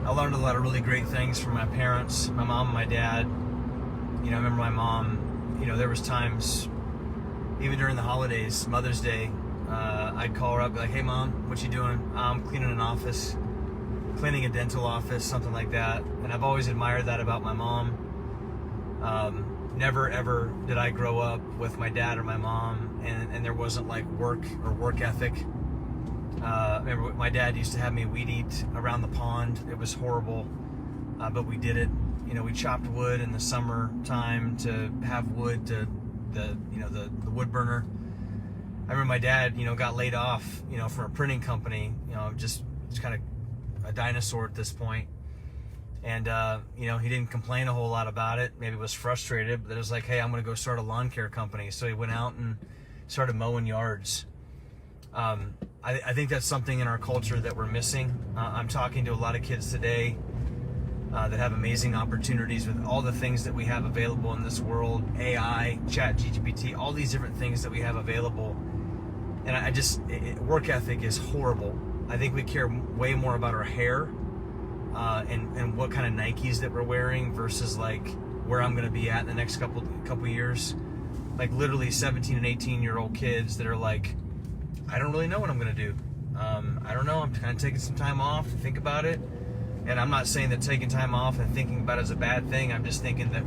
I learned a lot of really great things from my parents, my mom and my dad. I remember my mom, there was times, even during the holidays, Mother's Day, I'd call her up, be like, hey mom, what you doing? I'm cleaning an office, cleaning a dental office, something like that. And I've always admired that about my mom. Never ever did I grow up with my dad or my mom and there wasn't like work or work ethic. Remember my dad used to have me weed eat around the pond. It was horrible, but we did it. We chopped wood in the summer time to have wood to the wood burner. I remember my dad, got laid off, from a printing company, just kind of a dinosaur at this point. And, he didn't complain a whole lot about it. Maybe was frustrated, but it was like, hey, I'm going to go start a lawn care company. So he went out and started mowing yards. I think that's something in our culture that we're missing. I'm talking to a lot of kids today that have amazing opportunities with all the things that we have available in this world, AI, ChatGPT, all these different things that we have available. And work ethic is horrible. I think we care way more about our hair and what kind of Nikes that we're wearing versus like where I'm going to be at in the next couple years. Like literally 17 and 18-year-old kids that are like, I don't really know what I'm going to do. I don't know. I'm kind of taking some time off to think about it. And I'm not saying that taking time off and thinking about it is a bad thing. I'm just thinking that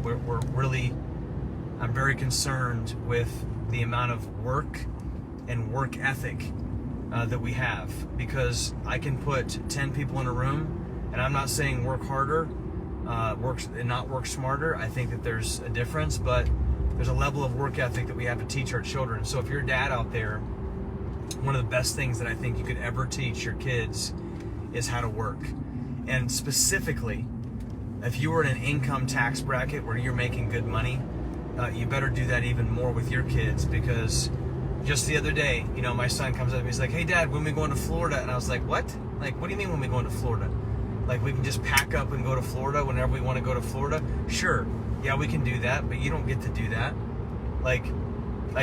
I'm very concerned with the amount of work and work ethic that we have, because I can put 10 people in a room, and I'm not saying work harder, not work smarter. I think that there's a difference, but there's a level of work ethic that we have to teach our children. So if you're a dad out there, one of the best things that I think you could ever teach your kids is how to work. And specifically, if you were in an income tax bracket where you're making good money, you better do that even more with your kids, because just the other day, my son comes up and he's like, hey dad, when we going to Florida? And I was like, what? Like, what do you mean when we going to Florida? Like, we can just pack up and go to Florida whenever we want to go to Florida? Sure, yeah, we can do that, but you don't get to do that. Like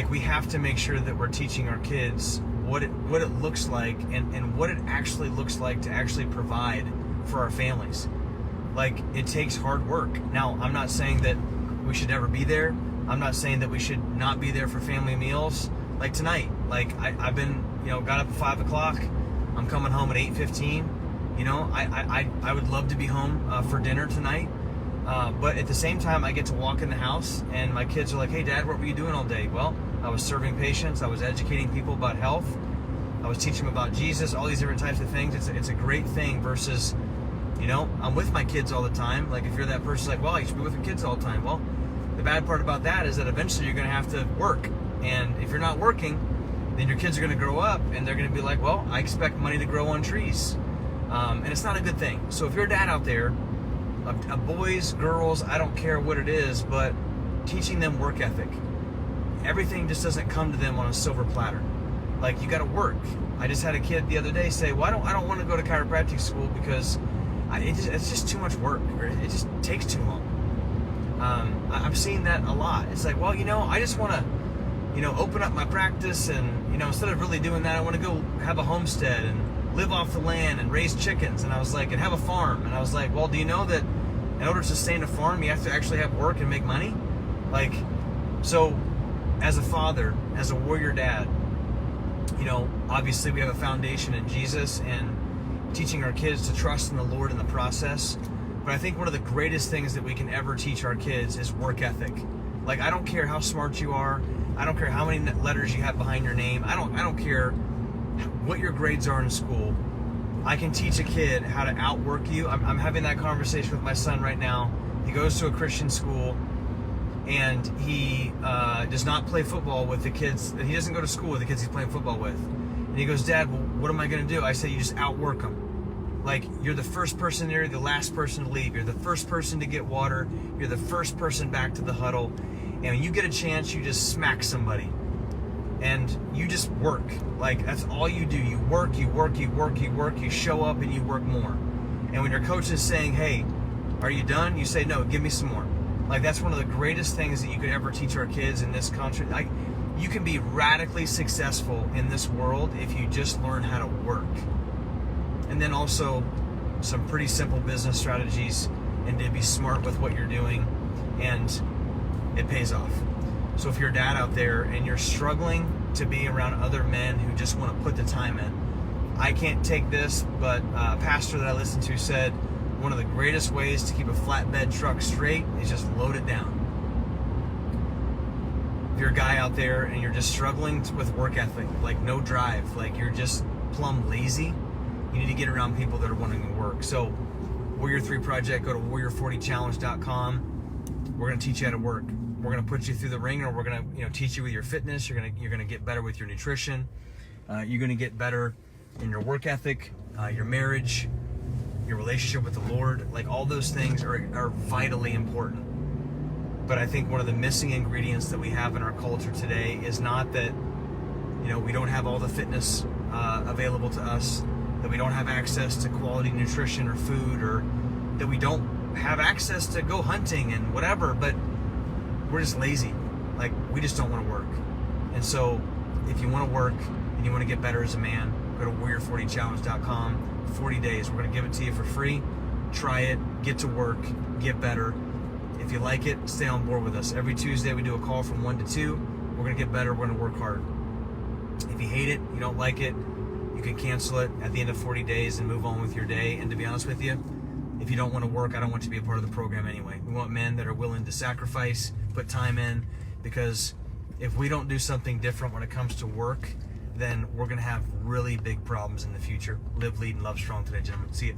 we have to make sure that we're teaching our kids what it looks like and what it actually looks like to actually provide for our families. Like, it takes hard work. Now, I'm not saying that we should never be there. I'm not saying that we should not be there for family meals. Like tonight, like I've been, got up at 5 o'clock. I'm coming home at 8:15. I would love to be home for dinner tonight. But at the same time, I get to walk in the house and my kids are like, hey dad, what were you doing all day? Well, I was serving patients. I was educating people about health. I was teaching them about Jesus, all these different types of things. It's a great thing versus, I'm with my kids all the time. Like, if you're that person, like, well, I should be with your kids all the time. Well, the bad part about that is that eventually you're going to have to work. And if you're not working, then your kids are going to grow up and they're going to be like, well, I expect money to grow on trees. And it's not a good thing. So if you're a dad out there, boys, girls, I don't care what it is, but teaching them work ethic. Everything just doesn't come to them on a silver platter. Like, you got to work. I just had a kid the other day say, well, I don't want to go to chiropractic school because it's just too much work, or it just takes too long. I'm seeing that a lot. It's like, well, I just want to, open up my practice and, instead of really doing that, I want to go have a homestead and live off the land and raise chickens. And I was like, and have a farm. And I was like, well, do you know that in order to sustain a farm, you have to actually have work and make money? Like, so as a father, as a warrior dad, obviously we have a foundation in Jesus and teaching our kids to trust in the Lord in the process. But I think one of the greatest things that we can ever teach our kids is work ethic. Like, I don't care how smart you are. I don't care how many letters you have behind your name. I don't care what your grades are in school. I can teach a kid how to outwork you. I'm having that conversation with my son right now. He goes to a Christian school, and he does not play football with the kids. He doesn't go to school with the kids he's playing football with. And he goes, Dad, well, what am I going to do? I say, you just outwork them. Like, you're the first person there, you're the last person to leave. You're the first person to get water. You're the first person back to the huddle. And when you get a chance, you just smack somebody. And you just work. Like, that's all you do. You work, you work, you work, you work. You show up and you work more. And when your coach is saying, hey, are you done? You say, no, give me some more. Like, that's one of the greatest things that you could ever teach our kids in this country. Like, you can be radically successful in this world if you just learn how to work. And then also, some pretty simple business strategies and to be smart with what you're doing, and it pays off. So if you're a dad out there and you're struggling to be around other men who just want to put the time in, I can't take this, but a pastor that I listened to said one of the greatest ways to keep a flatbed truck straight is just load it down. If you're a guy out there and you're just struggling with work ethic, like no drive, like you're just plumb lazy, you need to get around people that are wanting to work. So Warrior 3 Project, go to warrior40challenge.com. We're going to teach you how to work. We're going to put you through the ringer. We're going to teach you with your fitness. You're going to get better with your nutrition. You're going to get better in your work ethic, your marriage, your relationship with the Lord. Like all those things are vitally important. But I think one of the missing ingredients that we have in our culture today is not that, we don't have all the fitness available to us, that we don't have access to quality nutrition or food, or that we don't have access to go hunting and whatever, but we're just lazy. Like, we just don't want to work. And so if you want to work and you want to get better as a man, go to warrior40challenge.com. 40 days. We're going to give it to you for free. Try it, get to work, get better. If you like it, stay on board with us. Every Tuesday we do a call from 1 to 2. We're going to get better. We're going to work hard. If you hate it, you don't like it, you can cancel it at the end of 40 days and move on with your day. And to be honest with you, if you don't want to work, I don't want you to be a part of the program anyway. We want men that are willing to sacrifice, put time in, because if we don't do something different when it comes to work, then we're going to have really big problems in the future. Live, lead, and love strong today, gentlemen. See you.